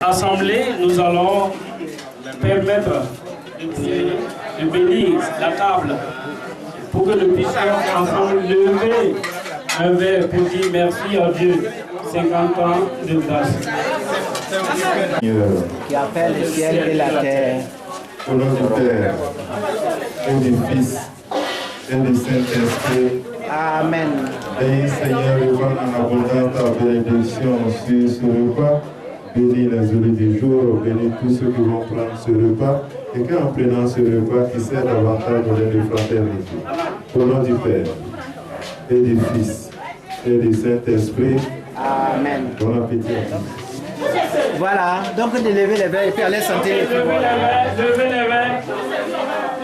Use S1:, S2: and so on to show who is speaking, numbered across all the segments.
S1: Assemblée, nous allons permettre de bénir la table pour que nous puissions ensemble lever un verre pour dire merci à Dieu. 50 ans de grâce.
S2: Qui appelle le ciel et la terre.
S3: Au nom du Père, et du Fils, et du Saint-Esprit.
S2: Amen.
S3: Et Seigneur, répand en abondance ta bénédiction sur ce repas. Bénis les heureux du jour, bénis tous ceux qui vont prendre ce repas. Et qu'en prenant ce repas, qui sert davantage au lien de fraternité. Au nom du Père, et du Fils, et du Saint-Esprit.
S2: Amen.
S3: Bon appétit.
S2: Voilà, donc de lever les verres et puis aller sentir les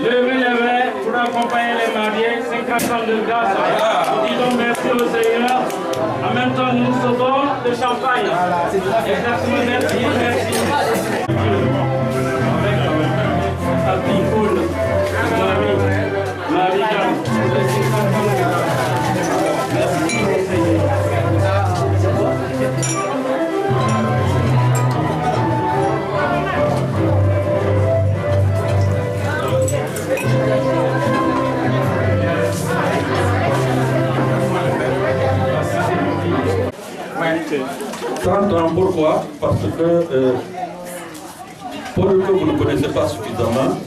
S1: Levez les verres pour accompagner les mariés, 50 ans de grâce. Disons merci au Seigneur. En même temps, nous sauvons le champagne. Exactement, merci, merci. Happy cool. Marie-Jean, les 50 ans de grâce. Merci au Seigneur.
S4: Okay. 30 ans, pourquoi? Parce que Paul, que vous ne connaissez pas suffisamment,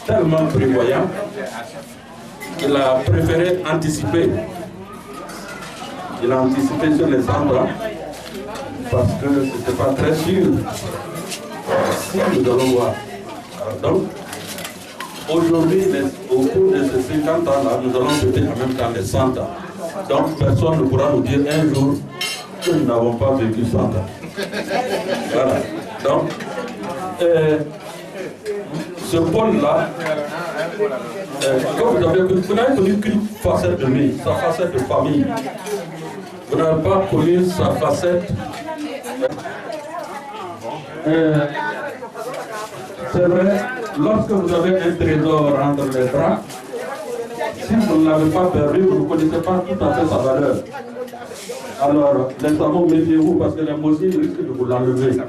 S4: tellement prévoyant, il a préféré anticiper. Il a anticipé sur les 100 ans, parce que ce n'était pas très sûr si nous allons voir. Alors donc, aujourd'hui, au cours de ces 50 ans-là, nous allons fêter en même temps les 100 ans. Donc personne ne pourra nous dire un jour que nous n'avons pas vécu 100 ans. Voilà. Donc, ce Paul-là, comme vous n'avez connu qu'une facette de lui, sa facette de famille. Vous n'avez pas connu sa facette. C'est vrai, lorsque vous avez un trésor entre les bras, si vous ne l'avez pas perdu, vous ne connaissez pas tout à fait sa valeur. Alors, les savants, méfiez-vous parce que les mousses risquent de vous l'enlever.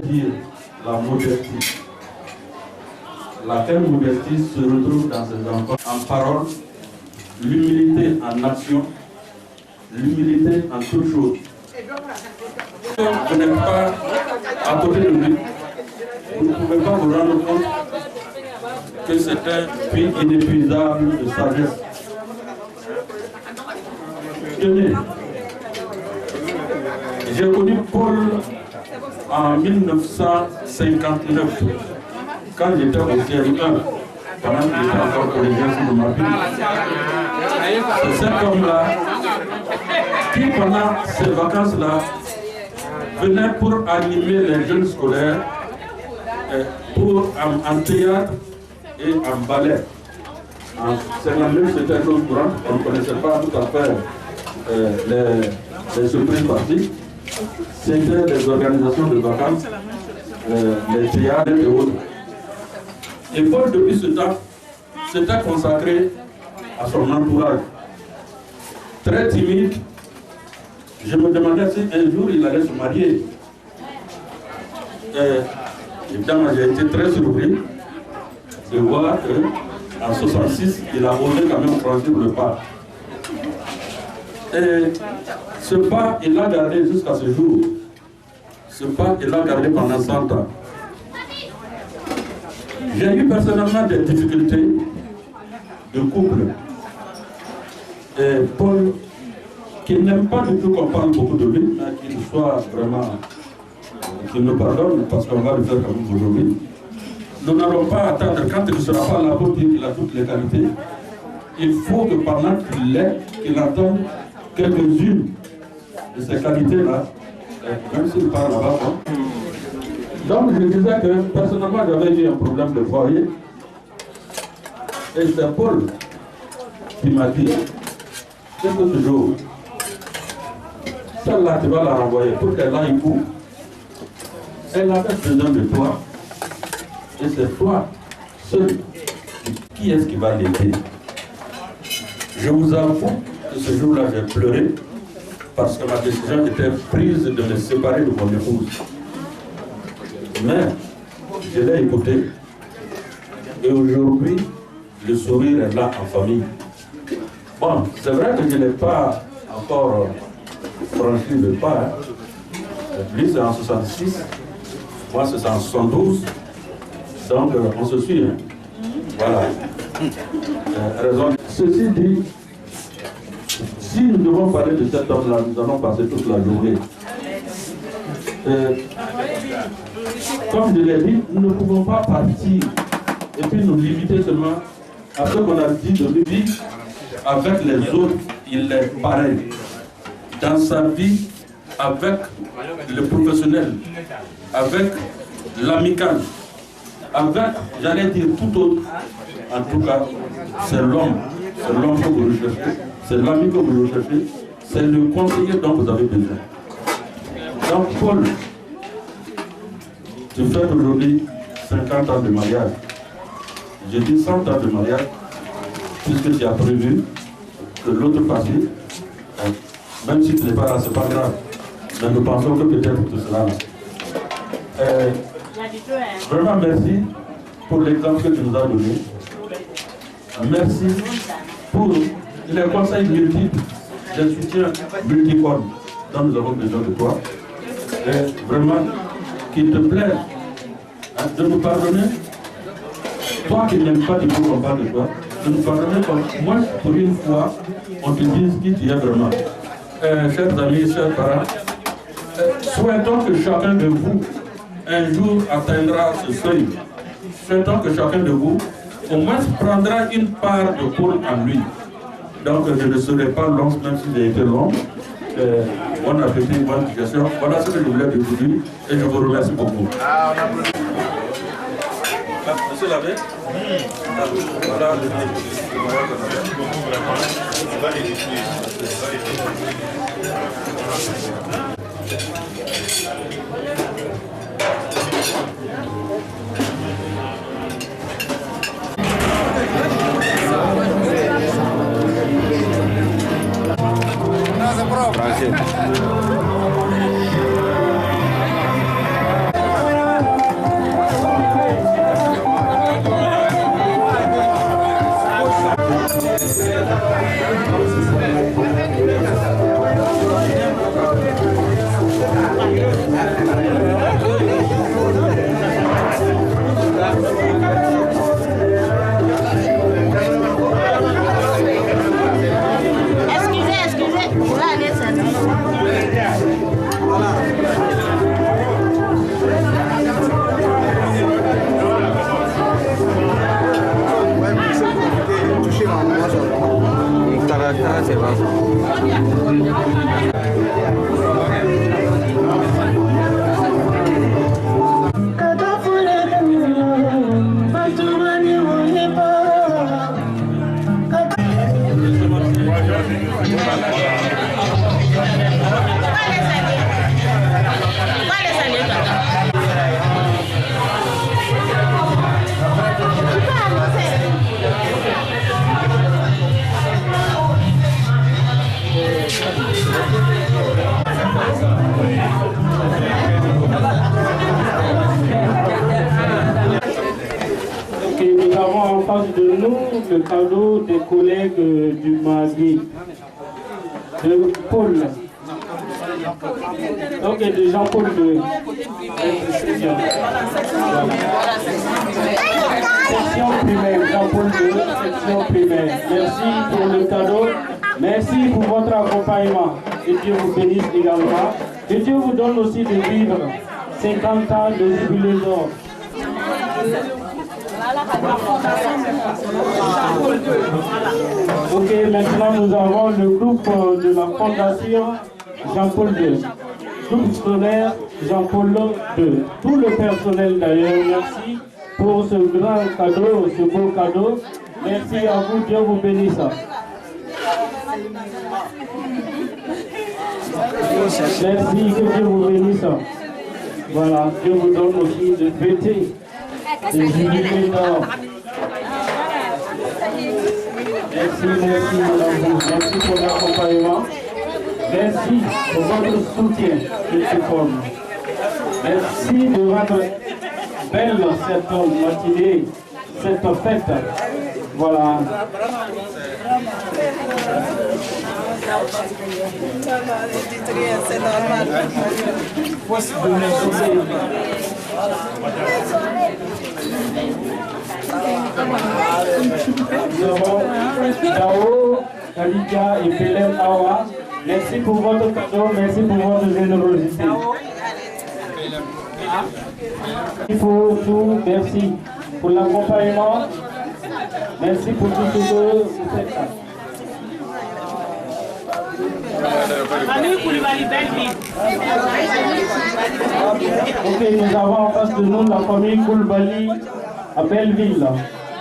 S4: Dire la modestie. Laquelle modestie se retrouve dans ces enfants en parole, l'humilité en action, l'humilité en toute chose. Vous n'êtes pas à côté de lui, vous ne pouvez pas vous rendre compte que c'est un puits inépuisable de sagesse. Tenez, j'ai connu Paul en 1959, quand j'étais au CM1, pendant qu'il était encore collégien de ma ville. C'est cet homme-là qui, pendant ces vacances-là, venait pour animer les jeunes scolaires en théâtre et en ballet. En 59, c'était une chose courante, on ne connaissait pas tout à fait les surprises parties. C'était des organisations de vacances, les théâtres et autres. Et Paul, depuis ce temps, s'était consacré à son entourage. Très timide, je me demandais si un jour il allait se marier. Évidemment, j'ai été très surpris de voir qu'en 1966, il a osé quand même franchir le pas. Et ce pas, il l'a gardé jusqu'à ce jour. Ce pas, il l'a gardé pendant 100 ans. J'ai eu personnellement des difficultés de couple. Et Paul, qui n'aime pas du tout qu'on parle beaucoup de lui, mais qu'il soit vraiment, qu'il nous pardonne, parce qu'on va le faire quand même aujourd'hui. Nous n'allons pas attendre, quand il ne sera pas là pour dire qu'il a toutes les qualités, il faut que pendant qu'il l'est, qu'il entende quelques-unes de ces qualités-là, même s'il parle là-bas. Donc je disais que personnellement j'avais eu un problème de foyer. Et c'est Paul qui m'a dit, c'est que ce jour, celle-là tu vas la renvoyer pour qu'elle aille où? Elle avait besoin de toi. Et c'est toi seul. Qui est-ce qui va l'aider? Je vous avoue que ce jour-là j'ai pleuré. parce que ma décision était prise de me séparer de mon épouse. Mais je l'ai écouté et aujourd'hui, le sourire est là en famille. Bon, c'est vrai que je n'ai pas encore franchi le pas. Lui, c'est en 66, moi, c'est en 72. Donc, on se suit. Hein. Voilà. Raison. Ceci dit, si nous devons parler de cet homme-là, nous allons passer toute la journée. Comme je l'ai dit, nous ne pouvons pas partir et puis nous limiter seulement à ce qu'on a dit de lui. Avec les autres, il est pareil. Dans sa vie, avec le professionnel, avec l'amical, avec, j'allais dire, tout autre. En tout cas, c'est l'homme que vous recherchez, c'est l'ami que vous recherchez, c'est le conseiller dont vous avez besoin. Donc, Paul, tu fais aujourd'hui 50 ans de mariage. Je dis 100 ans de mariage, puisque tu as prévu que l'autre partie, même si tu n'es pas là, c'est pas grave. Mais nous pensons que peut-être tu seras là. Vraiment merci pour l'exemple que tu nous as donné. Merci pour les conseils multiples, les soutiens multiformes dont nous avons besoin de toi. Et vraiment, qu'il te plaise de nous pardonner. Toi qui n'aimes pas du tout qu'on parle de toi, de nous pardonner comme moi, pour une fois, on te dise qui tu es vraiment. Chers amis, chers parents, souhaitons que chacun de vous, un jour, atteindra ce seuil. Souhaitons que chacun de vous, au moins, prendra une part de Paul en lui. Donc, je ne serai pas long, même si j'ai été long. Bon appétit, bonne digestion. Voilà ce que je voulais vous dire et je vous remercie beaucoup. Monsieur Lavé, voilà le
S1: Nous avons en face de nous le cadeau des collègues du marié, de Paul. Donc, et de Jean-Paul II. Section primaire, Jean-Paul II, section primaire. Merci pour le cadeau. Merci pour votre accompagnement. Que Dieu vous bénisse également. Que Dieu vous donne aussi de vivre 50 ans de jubilé d'or. Ok, maintenant nous avons le groupe de la Fondation Jean-Paul II. Groupe scolaire Jean-Paul II. Tout le personnel d'ailleurs, merci pour ce grand cadeau, ce beau cadeau. Merci à vous, Dieu vous bénisse. Merci, que Dieu vous bénisse. Voilà, Dieu vous donne aussi de fêter des jubilés d'or. Merci, merci, merci pour l'accompagnement. Merci pour votre soutien et support. Merci de votre belle cette matinée, cette fête. Voilà.
S5: C'est normal.
S1: Nous avons Dao, Kalika et Belen Awa. Merci pour votre cadeau, merci pour votre générosité. Il faut tout, merci pour l'accompagnement, merci pour tout ce que vous faites. Ok, nous avons en face de nous la famille Koulibaly à Belleville.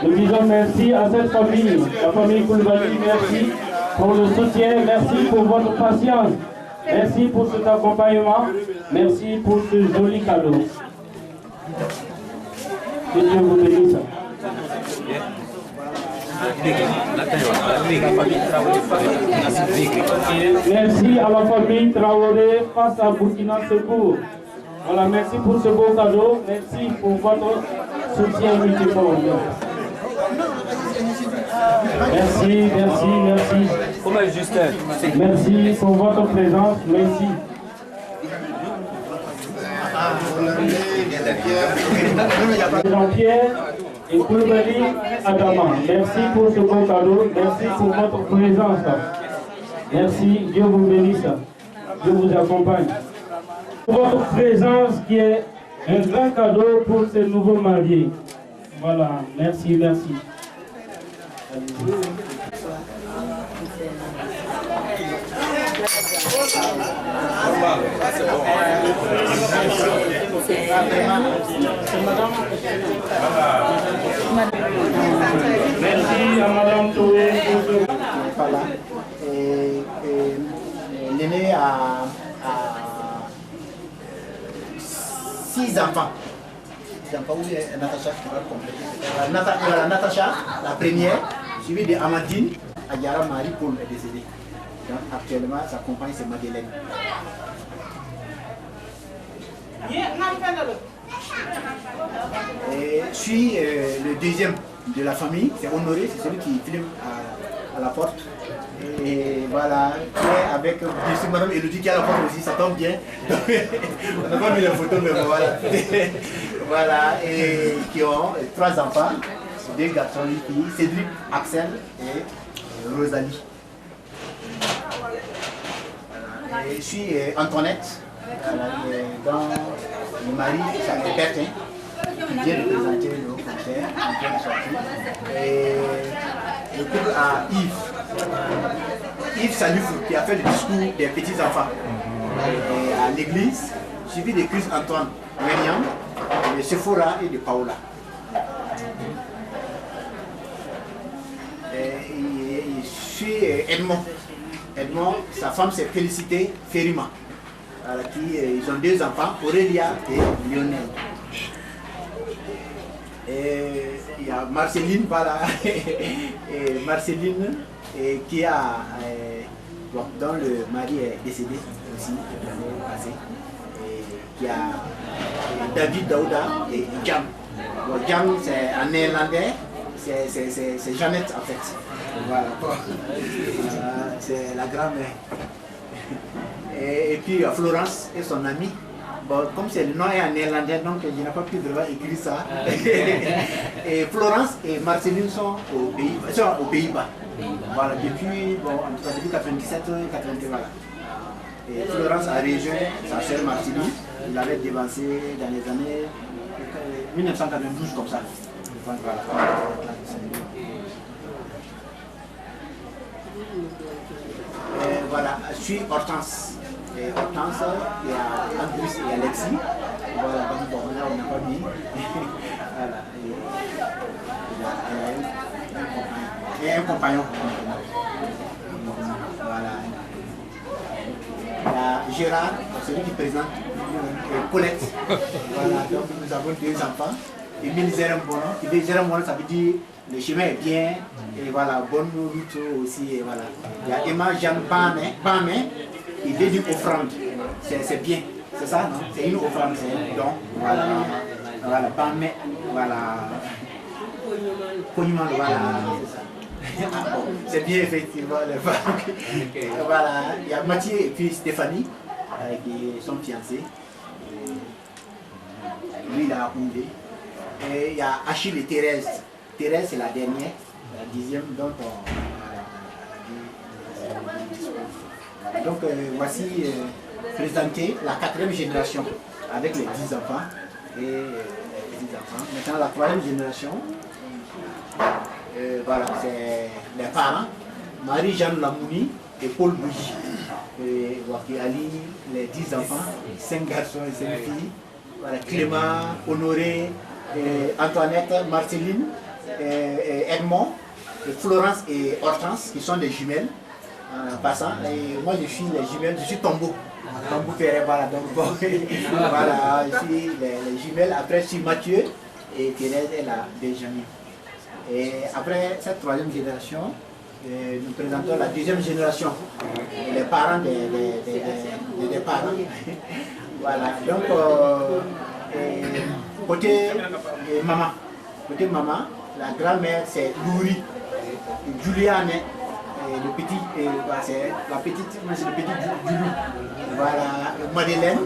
S1: Nous disons merci à cette famille, la famille Koulibaly, merci pour le soutien, merci pour votre patience, merci pour cet accompagnement, merci pour ce joli cadeau. Que Dieu vous bénisse. Merci à la famille Traoré face à Burkina Secours. Voilà, merci pour ce beau cadeau, merci pour votre soutien multiforme. Merci, merci, merci. Merci pour votre présence, merci. Jean-Pierre et Koulibaly Adama, merci pour ce beau cadeau, merci pour votre présence. Merci, Dieu vous bénisse, Dieu vous accompagne. Votre présence qui est un grand cadeau pour ces nouveaux mariés. Voilà, merci, merci. Merci à Madame Touré.
S2: Voilà. L'aîné a 6 enfants. 6 enfants, oui, Natacha qui va compléter. Natacha, la première, suivie de Amandine, Adiara Marie-Paul est décédée. Donc, actuellement, sa compagne c'est Madeleine. Et je suis le deuxième de la famille, c'est Honoré, c'est celui qui filme à la porte. Et voilà, avec madame Elodie qui a la porte aussi, ça tombe bien. Donc, on n'a pas mis la photo, mais voilà. Voilà, et qui ont 3 enfants, 2 garçons, 8 filles, Cédric, Axel et Rosalie. Et je suis Antoinette, dans mon mari, c'est Bertin, qui vient de présenter le concert, qui vient de sortir. Et le couple à Yves. Yves Salifou qui a fait le discours des petits-enfants à l'église, suivi de Chris Antoine Myriam, de Sephora et de Paola. Et je suis Edmond. Edmond, sa femme c'est Félicité Ferima. Ils ont 2 enfants, Aurélia et Lionel. Et il y a Marceline, voilà, et Marceline qui a, dont le mari est décédé aussi l'année passée, et qui a David Daouda et Jam. Bon, Jam c'est en néerlandais, c'est Jeannette en fait. Voilà, c'est la grand-mère. Et puis Florence et son amie. Bon, comme c'est le nom est en néerlandais, donc je n'ai pas pu vraiment écrire ça. Et Florence et Marceline sont aux Pays-Bas. Voilà, depuis, bon, en tout cas depuis 97, 80, voilà. Et Florence a rejoint sa sœur Marceline. Il l'avait dévancé dans les années 1992 comme ça. Donc, voilà. Et voilà, je suis Hortense. Et Hortense, il y a Andrus et Alexis. Voilà, donc bon, là on n'a pas mis. Voilà. Et un compagnon. Voilà. Il y a Gérard, celui qui présente, et Colette. Voilà, donc nous avons 2 enfants. Émile Zerembono. Zerembono, ça veut dire le chemin est bien. Et voilà, bonne route aussi. Et voilà. Il y a Emma Jeanne Bamé. il dit une offrande. C'est bien, c'est ça, non? C'est une offrande, c'est un don. Voilà, voilà, Bamé, voilà. Pognement, voilà, c'est ça. Ah bon, c'est bien effectivement les femmes. Voilà, il y a Mathieu et puis Stéphanie qui sont fiancés. Lui il a approuvé. Et il y a Achille et Thérèse. Thérèse c'est la dernière, la 10e dont on. Donc voici présenter la 4e génération avec les 10 enfants et les 10 enfants. Maintenant la 3e génération. Voilà, c'est les parents, Marie-Jeanne Lamouni et Paul Bougie. Waki Ali, les 10 enfants, 5 garçons et 5 filles. Voilà, Clément, Honoré, Antoinette, Marceline, Edmond, Florence et Hortense, qui sont des jumelles. Passant, et moi je suis les jumelles, je suis Tombeau. Tombeau Ferré, voilà, donc bon, voilà, je suis les jumelles. Après, je suis Mathieu et Thérèse est la Benjamin. Et après cette 3e génération, nous présentons la 2e génération, les parents des parents. Voilà, donc côté maman, la grand-mère c'est Louri, Juliane, le petit, c'est la petite, c'est le petit Julou. Voilà, Madeleine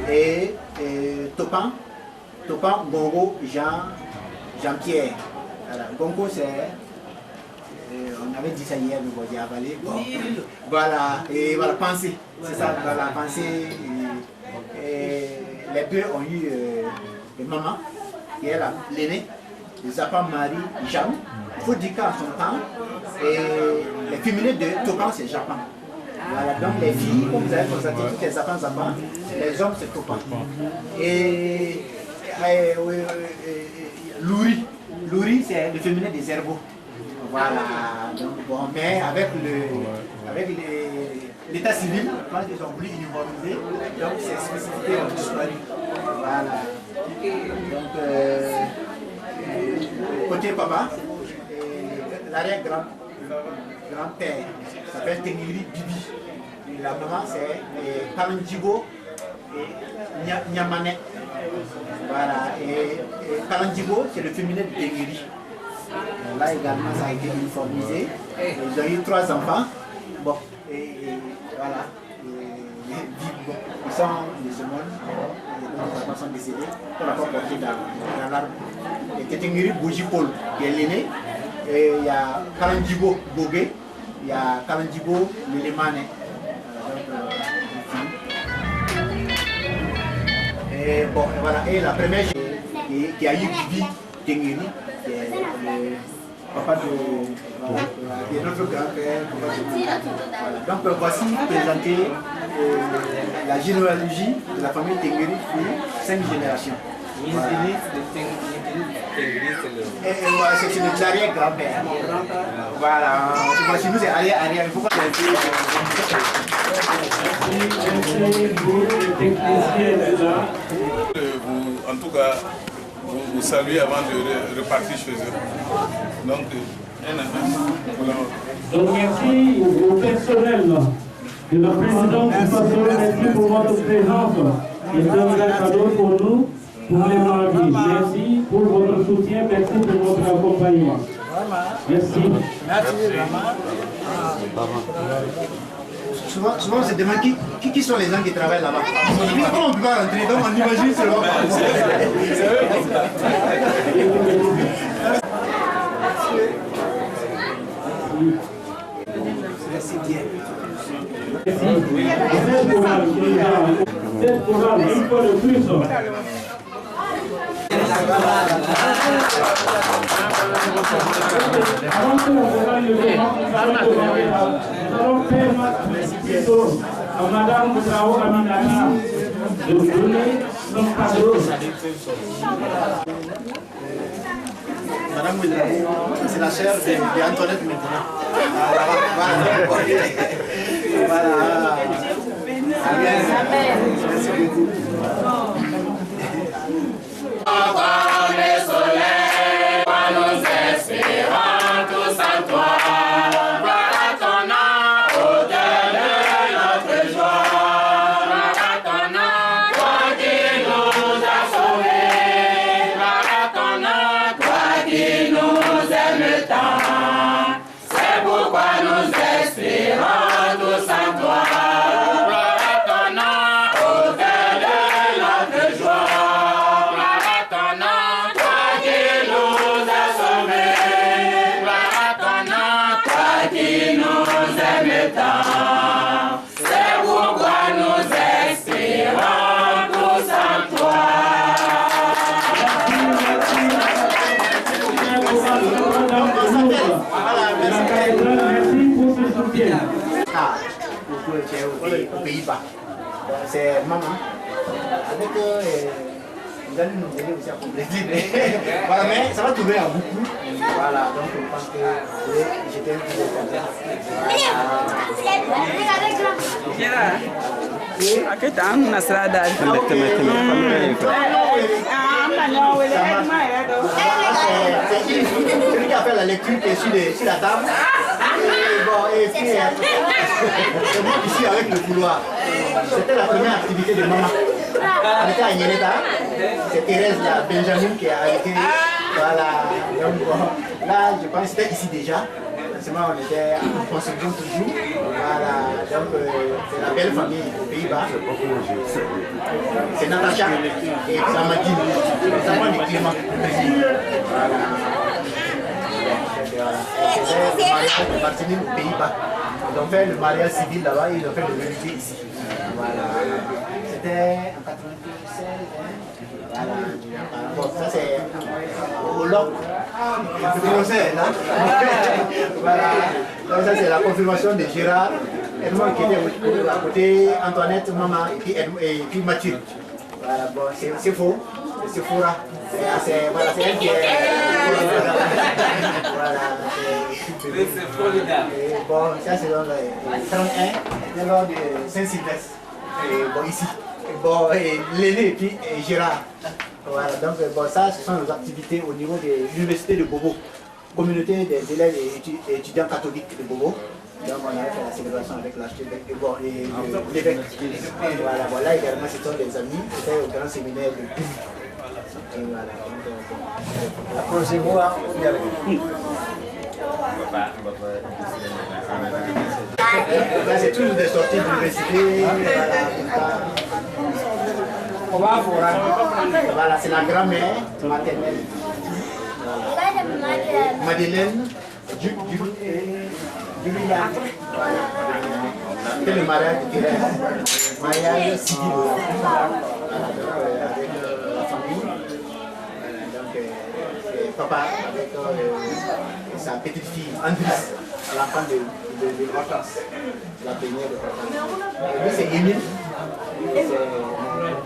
S2: et Topan, Gongo, Jean-Pierre. Voilà, Gongo c'est, on avait dit ça hier, mais bon, j'ai avalé. Bon, voilà, et voilà, Pensée, c'est ça, voilà, Pensée. Et les deux ont eu maman, qui est l'aînée, les appels Marie, Jeanne. Il faut dire qu'en son temps, et les féminines de Topan c'est Japon. Voilà, donc les filles, comme vous avez constaté, toutes les Zapans, les hommes c'est Topan. Et Louri, c'est le féminin des Herbeaux. Voilà, donc bon, mais avec l'état civil, quand ils ont voulu uniformiser, donc ces spécificités ont disparu. Voilà. Donc, côté papa, l'arrière-grand-père s'appelle Tengiri Bibi. Et la maman c'est Kalanjigo et Nyamane. Voilà, et Kalanjigo c'est le féminin de Tengiri. Là également ça a été uniformisé. Ils ont eu 3 enfants. Bon, et voilà. Ils sont de ce monde. Les enfants sont décédés. On n'a pas porté dans l'arbre. Et Tengiri Bougie Paul qui est l'aîné. Et il y a Kalanjigo Bogé. Il y a Kalanjigo Lélemane. Et bon, voilà. Et la première qui a eu Bibi Tengiri. Papa de notre grand-père. Voilà. Donc voici présenter la généalogie de la famille Tengiri pour 5 générations. Voilà. Et voilà, c'est le arrière-grand-père. Voilà. Chez nous c'est arrière. Il faut pas
S5: en tout cas, vous saluez avant de repartir chez eux. Donc,
S1: merci au personnel de la présidente du pasteur, merci pour votre présence. Et c'est un cadeau pour nous, pour les mariés. Merci pour votre soutien, merci pour votre accompagnement. Merci.
S2: Merci, maman. Souvent on se demande qui sont les gens qui travaillent là-bas. Comment on peut pas rentrer, donc on imagine seulement. Merci bien.
S1: Cette chorale, une fois de plus. Avant que la chorale ne commence, nous allons permettre à Madame Boutrao Aminata de donner son cadeau.
S2: Madame Boutrao, c'est la sœur d'Antoinette maintenant. Voilà. Merci beaucoup.
S6: Comme le soleil, nous espérons tous en toi. Voilà ton nom, auteur de notre joie.
S2: aux Pays-Bas. C'est maman. Avec vous allez nous aider aussi à compléter. Voilà, mais ça va tourner à beaucoup. Voilà, donc je pense que j'étais un peu de celui qui a fait la lecture qui est sur la table. Et puis, c'est moi ici avec le couloir. C'était la première activité de maman. On était à Nyeleta. C'est Thérèse, la Benjamin qui a arrêté. Voilà. Donc, bon, là, je pense que c'était ici déjà. On était en construction toujours. Voilà. Donc, c'est la belle famille aux Pays-Bas. C'est Natacha et Samadine. Les enfants du Clément. Voilà. C'était le mariage de Martinique aux Pays-Bas. Ils ont fait le mariage civil là-bas et ils ont fait le religieux ici. Voilà. C'était en 96. Voilà. Bon, ça c'est au loc. Le procès là. Voilà. Donc ça c'est la confirmation de Gérard. Edmond qui était à côté, Antoinette, maman et puis Mathieu. Voilà, bon, c'est faux. C'est faux là. Voilà, c'est elle qui est. Voilà. C'est formidable. Bon, ça c'est dans le 31, lors de Saint-Sylvestre. Bon, ici. Bon, l'aîné et puis Gérard. Voilà, donc bon, ça ce sont nos activités au niveau de l'université de Bobo, communauté des élèves et étudiants catholiques de Bobo. Donc on a fait la célébration avec l'archevêque et bon, l'évêque. Voilà, voilà, également ce sont des amis, c'était au grand séminaire de Puy. Et voilà, donc approchez-vous, hein, c'est toujours des sorties d'université. On va voir. Voilà, c'est la grand-mère maternelle. Voilà. Madeleine, Julia. C'est le mariage de Thérèse. Mariage civil. Voilà, avec la famille. Donc, papa avec sa petite fille, Andris, l'enfant de Hortense, la première de Hortense. Lui, c'est Émile. C'est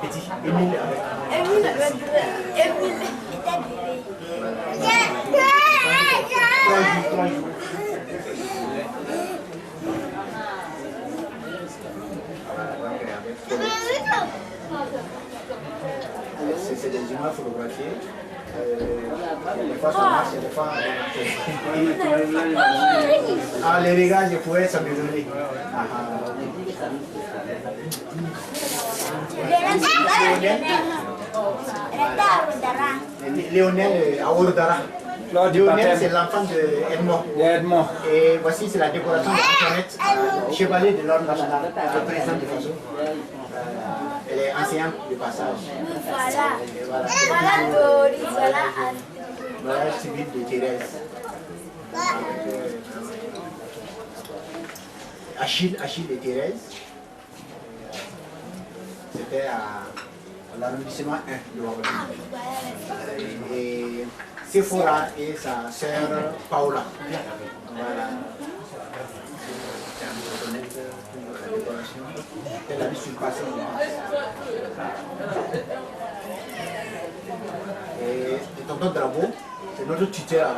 S2: petit. Émile avec. Émile. 3 jours. C'est des images photographiées. Des fois ça marche, des fois. Ah, les regards, je pourrais s'améliorer. Léonel à Ordara. Léonel, c'est l'enfant de Edmond. Et voici, c'est la décoration d'Antoinette, chevalier de l'ordre national, président de Faso. Elle est enseignante de passage. Voilà civil de Thérèse. Achille et Thérèse. C'était à l'arrondissement 1 de Ouagadougou. Et Sephora et sa sœur Paola. Voilà. Elle a vu surpasser. Et tonton Drabo, c'est notre tuteur à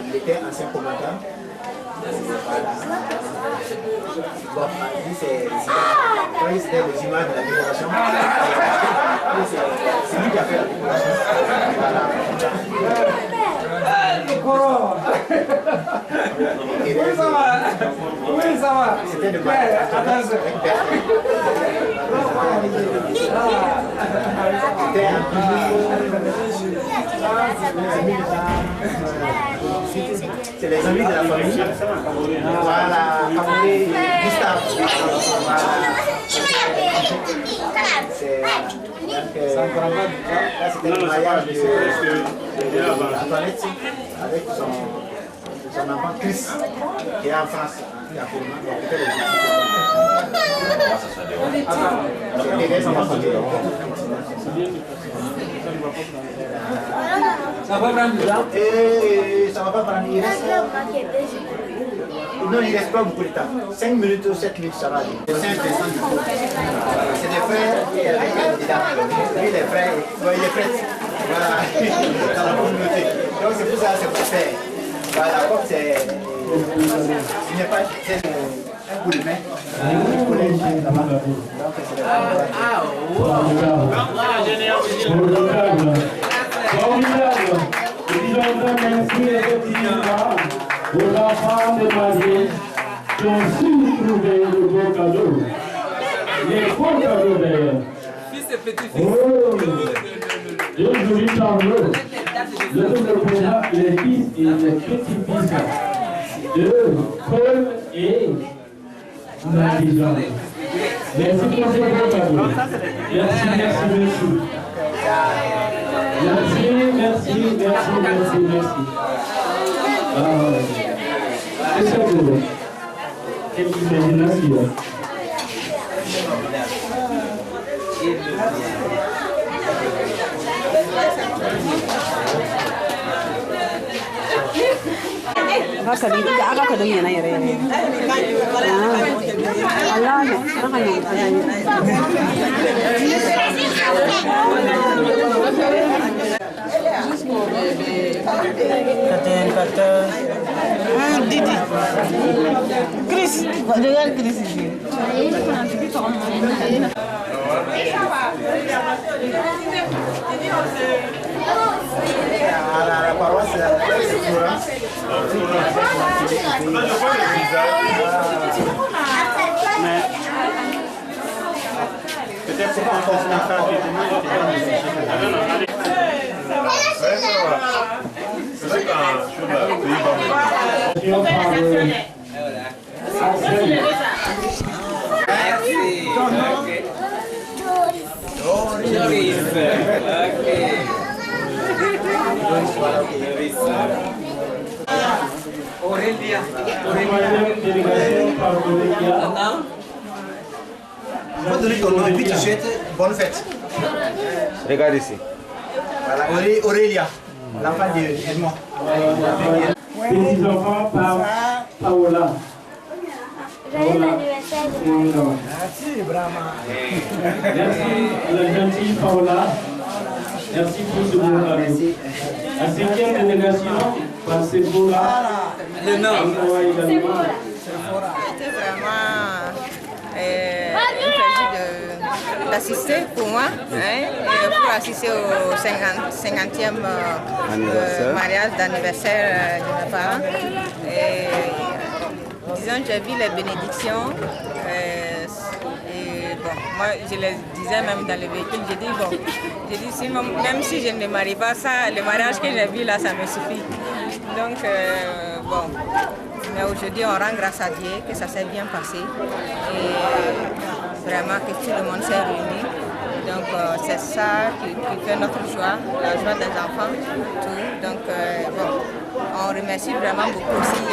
S2: il était ancien commandant. Voilà. Bon, c'est les images de la décoration. C'est lui qui a fait la décoration. Voilà. Oui, ça va. C'était le mariage avec Bertrand. C'était c'est les amis de la famille. Voilà, famille Gustave. C'était le mariage de Antoinette avec son enfant Chris, qui est en France. Ça va prendre non, il ne reste pas beaucoup de temps. 5 minutes ou 7 minutes, ça va aller. C'est des frères et avec un candidat. Lui, les frères, il est prêt. Voilà, dans la communauté. Donc c'est pour ça, c'est pour faire. Voilà, comme c'est. Il n'est pas. C'est un coup de main.
S1: Aux enfants de Marie qui ont su trouver le beau cadeau. Les beaux cadeaux d'ailleurs.
S7: Fils et petit-fils.
S1: Oh, deux jolis tableaux. Je vous le présente les fils et les petits-fils de Paul et Marie-Jean. Merci pour ce beau cadeau. Merci, merci, merci. Merci, merci, merci, merci, merci. C'est ça que quelle imagination.
S8: Didi. Chris, regarde Chris ici.
S2: À la paroisse, c'est Florence. Peut-être c'est pas encore un cas qui
S5: c'est vrai qu'un pays
S7: Aurélia.
S2: On va donner ton nom et puis tu souhaites bonne fête.
S9: Regarde ici.
S2: Voilà, Aurélia, l'enfant de Edmond.
S1: Petits enfants par Paola.
S10: Joyeux anniversaire.
S2: Merci, Brahma.
S1: Merci, la gentille Paola. Merci pour ce beau cadeau. La 5e délégation par Sephora.
S7: Le nom.
S11: C'était vraiment un plaisir d'assister pour moi, pour assister au 50e mariage d'anniversaire de mes parents. Et, disons, j'ai vu les bénédictions. Moi, je les disais même dans le véhicule, j'ai dit, même si je ne me marie pas, ça, le mariage que j'ai vu là, ça me suffit. Donc, mais aujourd'hui, on rend grâce à Dieu que ça s'est bien passé et vraiment que tout le monde s'est réuni. Donc, c'est ça qui fait notre joie, la joie des enfants, tout. Donc, on remercie vraiment beaucoup aussi.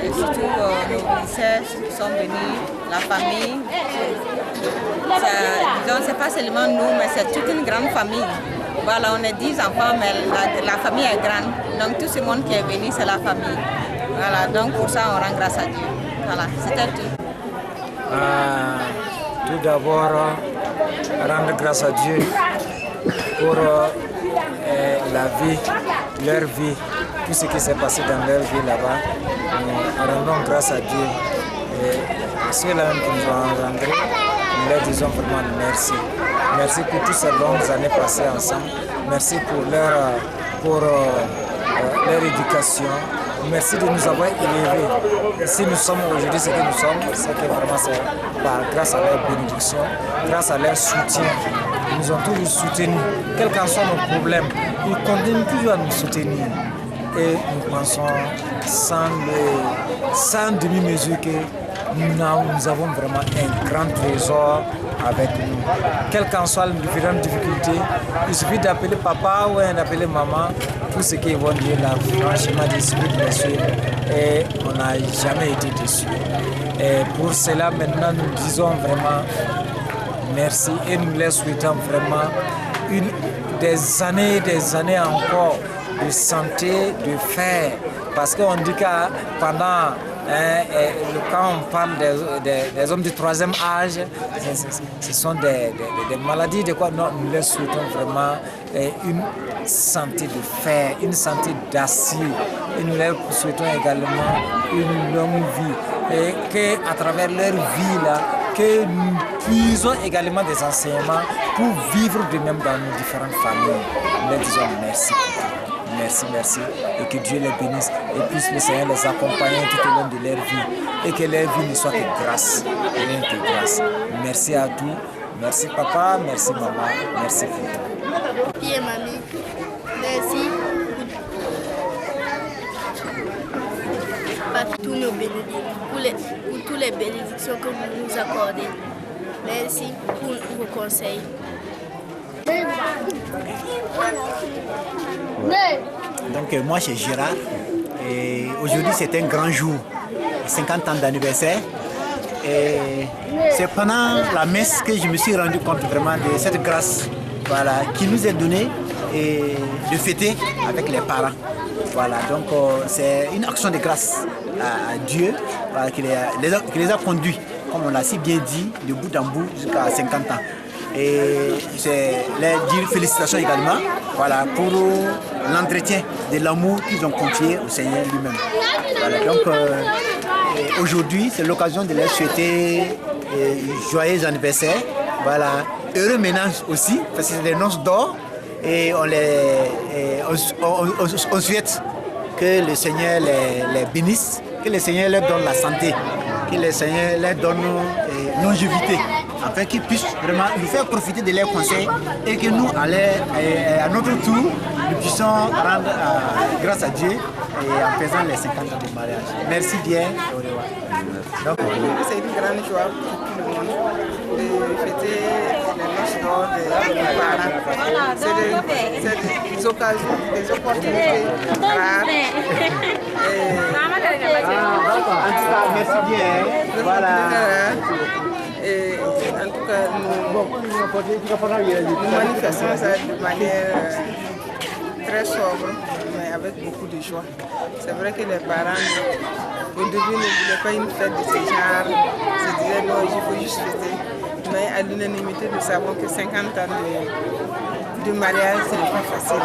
S11: Et surtout nos lycées qui sont venus, la famille. Disons, c'est pas seulement nous, mais c'est toute une grande famille. Voilà, on est 10 enfants, mais la famille est grande. Donc tout ce monde qui est venu, c'est la famille. Voilà, donc pour ça, on rend grâce à Dieu. Voilà, c'était tout.
S12: Tout d'abord, rendre grâce à Dieu pour la vie, leur vie, tout ce qui s'est passé dans leur vie là-bas. Nous rendons grâce à Dieu. Et ceux-là qui nous ont engendrés, nous leur disons vraiment merci. Merci pour toutes ces longues années passées ensemble. Merci pour leur éducation. Merci de nous avoir élevés. Et si nous sommes aujourd'hui ce que nous sommes, c'est que vraiment c'est grâce à leur bénédiction, grâce à leur soutien. Ils nous ont toujours soutenus. Quels qu'en soient nos problèmes, ils continuent toujours à nous soutenir. Et nous pensons sans demi-mesure que nous avons vraiment un grand trésor avec nous. Quelles qu'en soient les différentes difficultés, il suffit d'appeler papa ou d'appeler maman, tout ce qu'ils vont dire là, franchement, des suites, bien sûr, et on n'a jamais été déçus. Et pour cela, maintenant, nous disons vraiment merci et nous les souhaitons vraiment des années encore de santé, de fer. Parce qu'on dit que pendant, quand on parle des hommes du 3e âge, ce sont des maladies de quoi nous les souhaitons vraiment une santé de fer, une santé d'acier. Et nous les souhaitons également une longue vie. Et qu'à travers leur vie, là, que nous puisons également des enseignements pour vivre de même dans nos différentes familles. Nous leur disons merci. Merci, merci. Et que Dieu les bénisse et puisse le Seigneur les accompagner tout au long de leur vie. Et que leur vie ne soit que grâce, rien que grâce. Merci à tous. Merci papa, merci maman, merci Fouta.
S10: Papi et mamie, merci pour tous nos bénédictions, pour toutes les bénédictions que vous nous accordez. Merci pour vos conseils.
S2: Donc moi c'est Gérard et aujourd'hui c'est un grand jour, 50 ans d'anniversaire. Et c'est pendant la messe que je me suis rendu compte vraiment de cette grâce, voilà, qui nous est donnée et de fêter avec les parents. Voilà, donc c'est une action de grâce à Dieu, voilà, qui les a conduits, comme on l'a si bien dit, de bout en bout jusqu'à 50 ans. Et c'est leur dire félicitations également, voilà, pour l'entretien de l'amour qu'ils ont confié au Seigneur lui-même. Voilà, donc aujourd'hui, c'est l'occasion de leur souhaiter joyeux anniversaire. Voilà, heureux ménage aussi, parce que c'est des noces d'or. Et on souhaite que le Seigneur les bénisse, que le Seigneur leur donne la santé, que le Seigneur leur donne longévité, afin qu'ils puissent vraiment nous faire profiter de leurs conseils et que nous, à notre tour, nous puissions rendre grâce à Dieu et en faisant les 50 ans de mariage. Merci bien.
S13: C'est une grande joie pour tout le monde de fêter les noces d'or des parents. C'est des occasions, des opportunités rares.
S2: Merci bien. Voilà.
S13: Et en tout cas, nous manifestons ça de manière très sobre, mais avec beaucoup de joie. C'est vrai que les parents, au début, ne voulaient pas une fête de ce genre. Ils se disaient non, il faut juste fêter. Mais à l'unanimité, nous savons que 50 ans de mariage, ce n'est pas facile.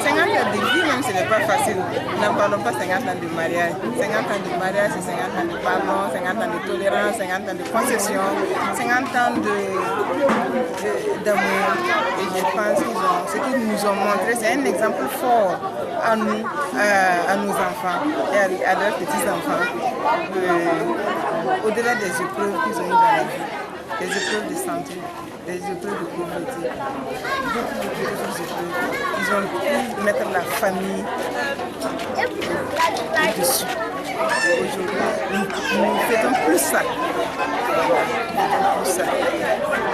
S13: 50 ans de vie, même, ce n'est pas facile. N'en parlons pas 50 ans de mariage. 50 ans de mariage, c'est 50 ans de pardon, 50 ans de tolérance, 50 ans de concession, 50 ans d'amour. Et je pense que ce qu'ils nous ont montré, c'est un exemple fort à nous, à nos enfants et à leurs petits-enfants. Au-delà des épreuves qu'ils ont eues dans la vie, des épreuves de santé, des épreuves de pauvreté, beaucoup d'autres épreuves. Ils ont pu mettre la famille au-dessus. Aujourd'hui, nous faisons plus ça.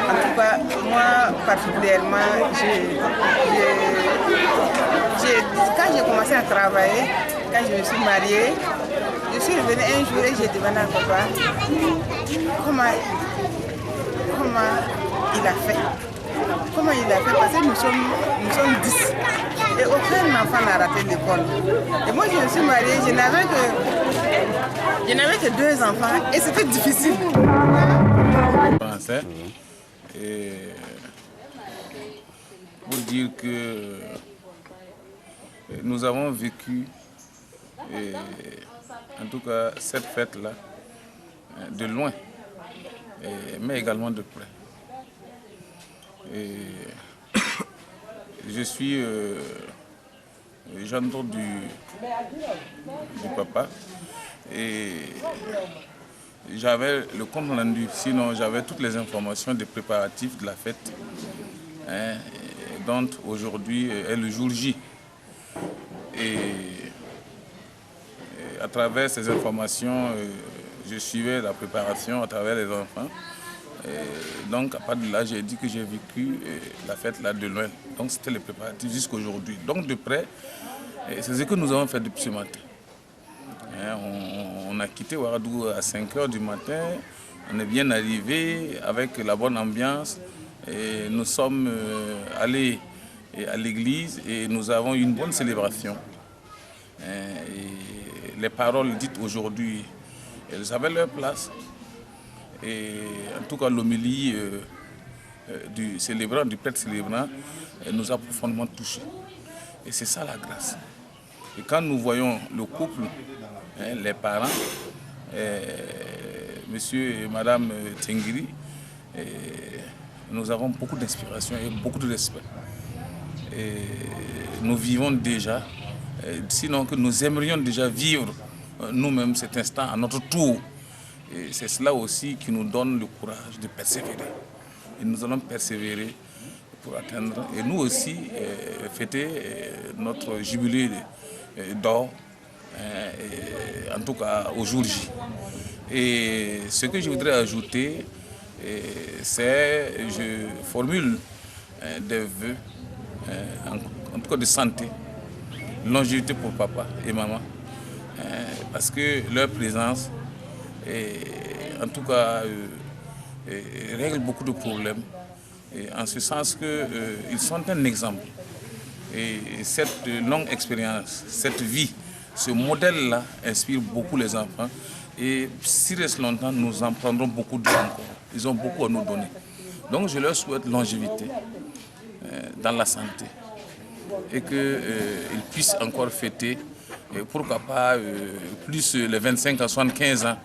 S13: En tout cas, moi particulièrement, quand j'ai commencé à travailler, quand je me suis mariée, je suis revenue un jour et j'ai demandé à papa comment il a fait. Comment il a fait? Parce que nous sommes 10. Et aucun enfant n'a raté l'école. Et moi, je me suis mariée, je n'avais que 2 enfants et c'était difficile.
S5: Français. Et pour dire que nous avons vécu, en tout cas, cette fête-là, de loin, mais également de près. Et je suis gendre du papa et j'avais le compte rendu, sinon j'avais toutes les informations des préparatifs de la fête, hein, dont aujourd'hui est le jour J. Et à travers ces informations, je suivais la préparation à travers les enfants. Et donc, à partir de là, j'ai dit que j'ai vécu la fête là de loin. Donc, c'était les préparatifs jusqu'à aujourd'hui. Donc, de près, c'est ce que nous avons fait depuis ce matin. On a quitté Ouagadougou à 5 h du matin. On est bien arrivé avec la bonne ambiance. Et nous sommes allés à l'église et nous avons eu une bonne célébration. Et les paroles dites aujourd'hui, elles avaient leur place. Et en tout cas, l'homélie du célébrant, du prêtre célébrant, nous a profondément touchés. Et c'est ça la grâce. Et quand nous voyons le couple, les parents, monsieur et madame Tengiri, nous avons beaucoup d'inspiration et beaucoup de respect. Et nous vivons déjà, sinon que nous aimerions déjà vivre nous-mêmes cet instant à notre tour. Et c'est cela aussi qui nous donne le courage de persévérer. Et nous allons persévérer pour atteindre, et nous aussi, fêter notre jubilé d'or, en tout cas au jour J. Et ce que je voudrais ajouter, c'est, je formule des vœux, en tout cas de santé, longévité pour papa et maman, parce que leur présence, en tout cas, règle beaucoup de problèmes, en ce sens qu'ils sont un exemple. Et cette longue expérience, cette vie, ce modèle-là inspire beaucoup les enfants. Et s'il reste longtemps, nous en prendrons beaucoup d'eux encore. Ils ont beaucoup à nous donner. Donc je leur souhaite longévité dans la santé. Et qu'ils puissent encore fêter, pourquoi pas plus les 25 à 75 ans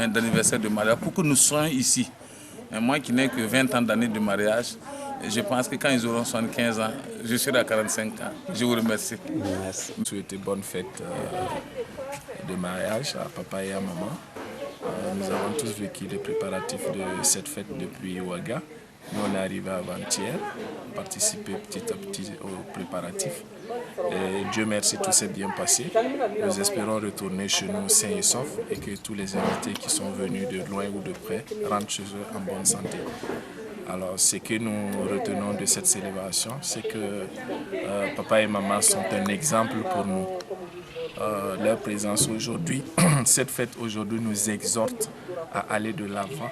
S5: d'anniversaire de mariage, pour que nous soyons ici. Moi qui n'ai que 20 ans d'années de mariage, je pense que quand ils auront 75 ans, je serai à 45 ans. Je vous remercie.
S14: Merci. Je souhaite bonne fête de mariage à papa et à maman. Nous avons tous vécu les préparatifs de cette fête depuis Ouaga. Nous, on est arrivé avant-hier, participer petit à petit aux préparatifs. Et Dieu merci, tout s'est bien passé. Nous espérons retourner chez nous sains et saufs et que tous les invités qui sont venus de loin ou de près rentrent chez eux en bonne santé. Alors, ce que nous retenons de cette célébration, c'est que papa et maman sont un exemple pour nous. Leur présence aujourd'hui, cette fête aujourd'hui nous exhorte à aller de l'avant,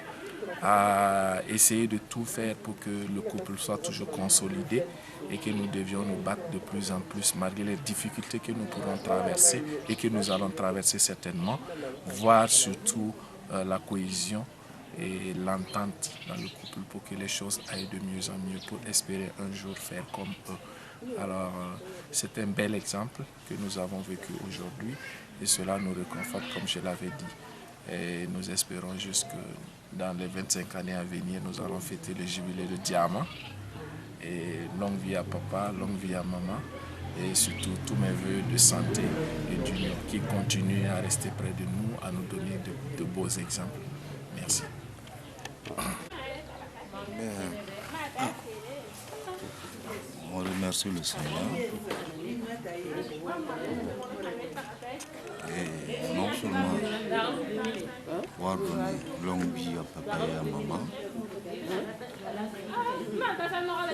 S14: à essayer de tout faire pour que le couple soit toujours consolidé et que nous devions nous battre de plus en plus malgré les difficultés que nous pourrons traverser et que nous allons traverser certainement, voir surtout la cohésion et l'entente dans le couple pour que les choses aillent de mieux en mieux, pour espérer un jour faire comme eux. Alors, c'est un bel exemple que nous avons vécu aujourd'hui et cela nous réconforte comme je l'avais dit. Et nous espérons juste que dans les 25 années à venir, nous allons fêter le jubilé de diamant. Et longue vie à papa, longue vie à maman et surtout tous mes vœux de santé et d'union qui continuent à rester près de nous, à nous donner de beaux exemples. Merci.
S15: On remercie le Seigneur et non seulement pouvoir donner longue vie à papa et à maman,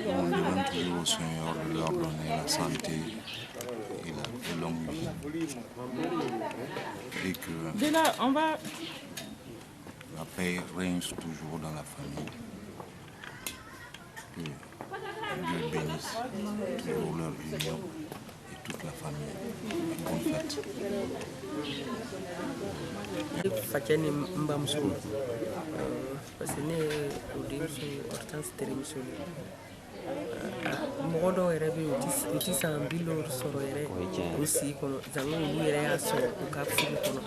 S15: on demande toujours au Seigneur de leur donner la santé et la longue vie et que la paix règne toujours dans la famille. Que Dieu bénisse toujours leur union et toute la famille. Bonne fête.
S16: Fakeni Mbamsou, parce que nous sommes Hortense Teremisoli. Mɔgɔ dɔw yɛrɛ bɛ yen u ti san 50 sɔrɔ yɛrɛ o sigi kɔnɔ zango olu yɛrɛ y'a sɔrɔ u ka furu kɔnɔ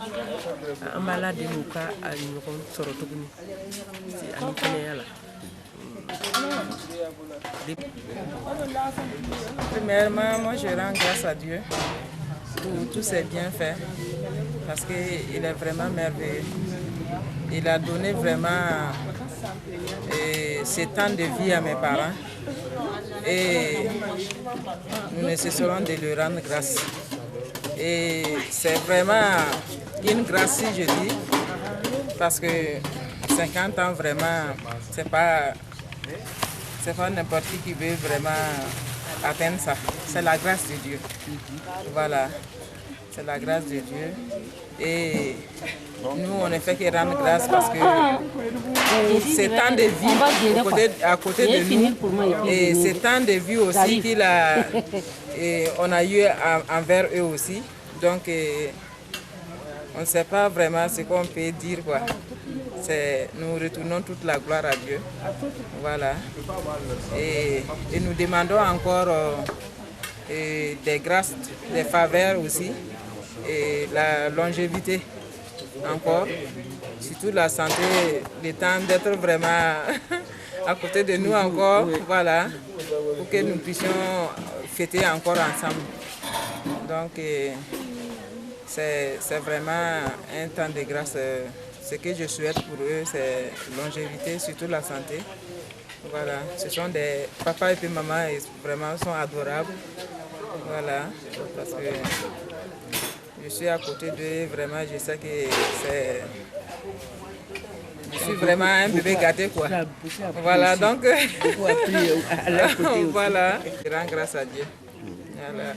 S16: an b'a la deli u ka ɲɔgɔn sɔrɔ tuguni ani kɛnɛya la.
S13: Premièrement, moi je rends grâce à Dieu pour tous ses bienfaits parce qu'il est vraiment merveilleux. Il a donné vraiment ce temps de vie à mes parents et nous ne cesserons de lui rendre grâce. Et c'est vraiment une grâce, si je dis, parce que 50 ans, vraiment, c'est pas n'importe qui veut vraiment atteindre ça. C'est la grâce de Dieu. Voilà, c'est la grâce de Dieu. Et nous, on ne fait que rendre grâce parce que pour ces temps de vie à côté de nous, et ces temps de vie aussi on a eu envers eux aussi. Donc, on ne sait pas vraiment ce qu'on peut dire, quoi. Nous retournons toute la gloire à Dieu. Voilà. Et nous demandons encore des grâces, des faveurs aussi, et la longévité encore, surtout la santé, le temps d'être vraiment à côté de nous encore, voilà, pour que nous puissions fêter encore ensemble. Donc, c'est vraiment un temps de grâce. Ce que je souhaite pour eux, c'est longévité, surtout la santé. Voilà, ce sont des papas et puis maman, ils vraiment sont adorables. Voilà, parce que je suis à côté d'eux, vraiment, je sais que c'est... Je suis vraiment un bébé gâté, quoi. Voilà, donc... voilà, je rends grâce à Dieu. Voilà.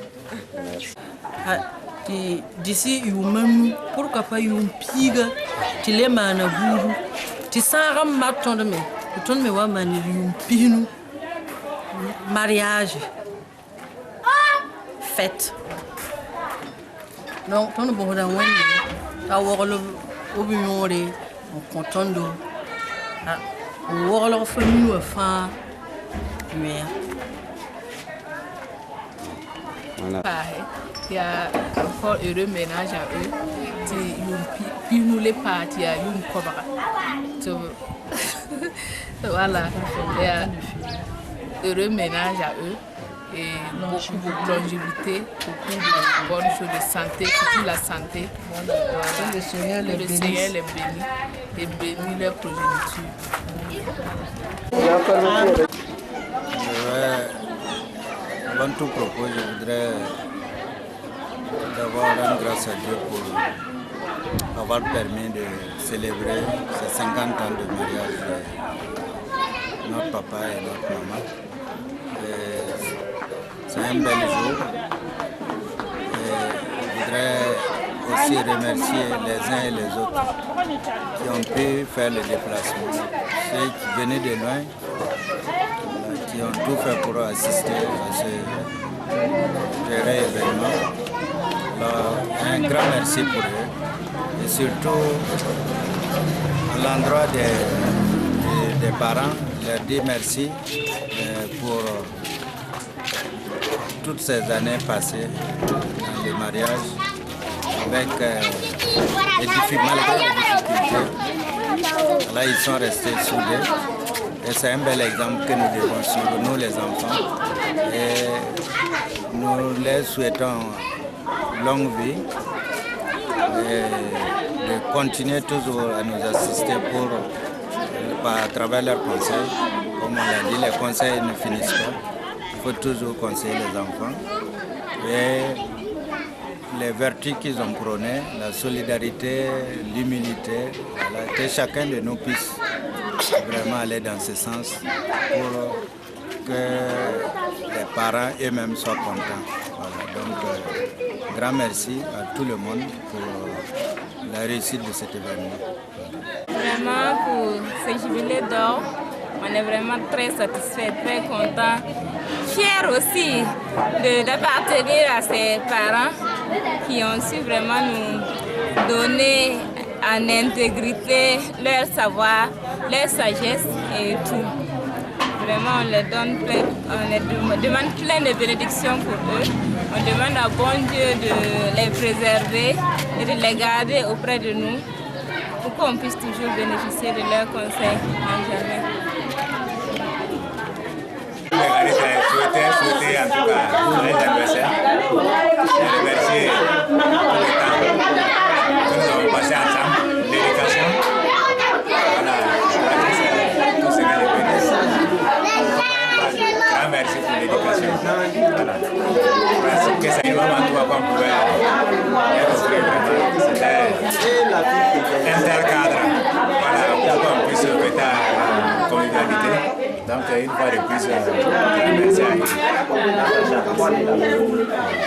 S8: D'ici, même pourquoi pas une pigue, tu les manes à bourou, tu sens un maton de me, tu tournes me voir mani une pinu, mariage, fête. Donc, on a beaucoup d'enfants, avoir le obligé, on content de, on voit leur famille ou femme, mais.
S17: Il y a un fort heureux ménage à eux. Puis nous les partis à une cobra. Voilà, il y a heureux ménage à eux. Et beaucoup de longévité, beaucoup de bonnes choses de santé, surtout la santé. Le Seigneur les bénit et bénit leur progéniture.
S18: Avant tout propos, je voudrais d'abord rendre grâce à Dieu pour avoir permis de célébrer ces 50 ans de mariage de notre papa et notre maman. C'est un bel jour. Et je voudrais aussi remercier les uns et les autres qui ont pu faire le déplacement. Ceux qui venaient de loin, qui ont tout fait pour assister à ce heureux événement. Alors, un grand merci pour eux. Et surtout, à l'endroit des parents, leur dire merci pour toutes ces années passées dans le mariage, avec malgré les difficultés. Là, ils sont restés soudés. Et c'est un bel exemple que nous devons suivre, nous les enfants. Et nous les souhaitons longue vie et de continuer toujours à nous assister à travers leurs conseils. Comme on l'a dit, les conseils ne finissent pas. Il faut toujours conseiller les enfants. Et les vertus qu'ils ont prônées, la solidarité, l'humilité, voilà, que chacun de nous puisse vraiment aller dans ce sens pour que les parents eux-mêmes soient contents. Voilà, donc, grand merci à tout le monde pour la réussite de cet événement.
S19: Vraiment, pour ce jubilé d'or, on est vraiment très satisfait, très content, fiers aussi d'appartenir à ces parents qui ont su vraiment nous donner en intégrité leur savoir, leur sagesse et tout. Vraiment, on leur donne on demande plein de bénédictions pour eux. On demande à bon Dieu de les préserver et de les garder auprès de nous pour qu'on puisse toujours bénéficier de leurs conseils à jamais.
S20: Souhaiter en tout cas les anniversaires et remercier tout le temps que nous avons passé ensemble, l'éducation. Voilà, tout ce que les bénéfices. grand merci pour l'éducation. Voilà. Parce que c'est une maman qu'on pouvait offrir vraiment. C'était intercadre. Voilà, pour qu'on puisse fêter la convivialité. Donc, une fois de plus, merci à vous.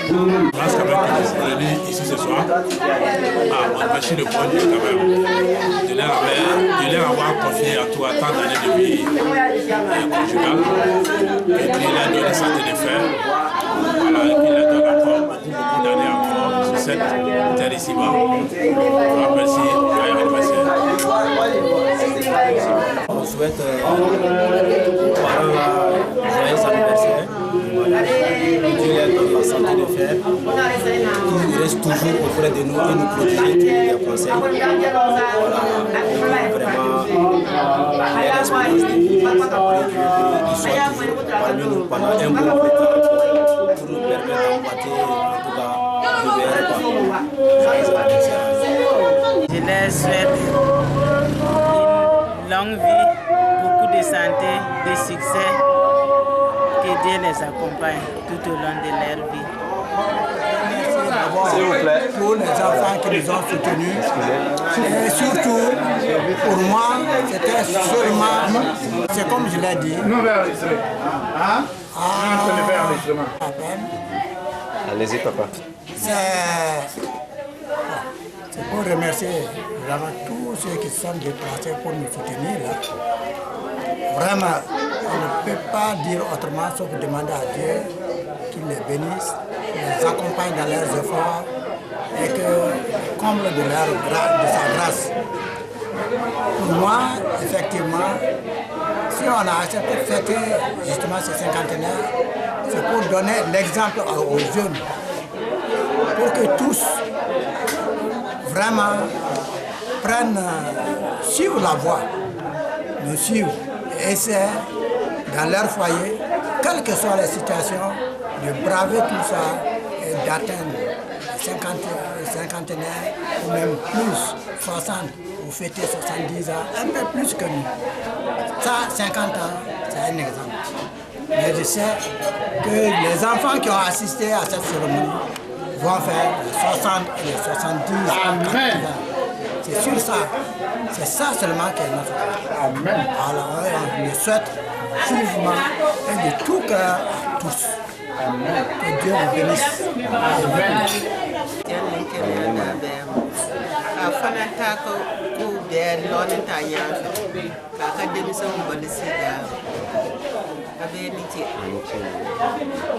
S21: Je pense quand même que vous venez ici ce soir à empêcher le bon Dieu quand même de leur avoir confié à toi tant d'années de vie conjugale et puis il a donné santé de fer, voilà, et qu'il a donné encore beaucoup d'années encore sur cette terre ici-bas. Merci,
S22: on souhaite aux parents joyeux anniversaire. Dieu leur donne la santé de fer, qu'ils restent toujours auprès de nous et nous protéger tous les conseils. Voilà, vraiment l'espérance de vie, qu'ils soient toujours parmi nous pendant un bon bout de temps pour nous permettre d'empathir, en tout cas, de meilleurs pas. Joyeux anniversaire.
S23: Je leur souhaite une longue vie, beaucoup de santé, de succès. Que Dieu les accompagne tout au long de leur vie.
S24: S'il vous plaît. Pour les enfants qui nous ont soutenus. Et surtout, pour moi, c'était seulement, c'est comme je l'ai dit.
S9: Allez-y, papa.
S24: C'est pour remercier vraiment tous ceux qui se sont déplacés pour nous soutenir. Là. Vraiment, on ne peut pas dire autrement sauf demander à Dieu qu'il les bénisse, les accompagne dans leurs efforts et que comble de sa grâce. Pour moi, effectivement, si on a accepté de fêter justement ce cinquantenaire, c'est pour donner l'exemple aux jeunes, pour que tous vraiment suivent la voie, nous suivent et essaient dans leur foyer, quelles que soient les situations, de braver tout ça et d'atteindre le cinquantenaire ou même plus, 60 ou fêter 70 ans, un peu plus que nous. Ça, 50 ans, c'est un exemple. Mais je sais que les enfants qui ont assisté à cette cérémonie vont faire les 60 et les 70 ans. C'est sur ça. C'est ça seulement qui est notre. Amen. Alors, on le souhaite vivement et de tout cœur à tous. Amen. Que Dieu vous bénisse. Amen.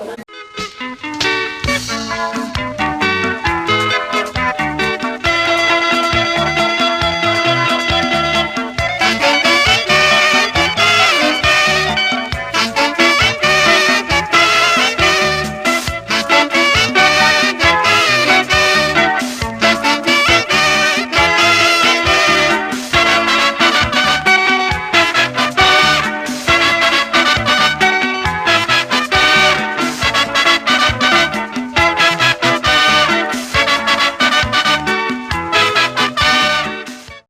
S23: Amen.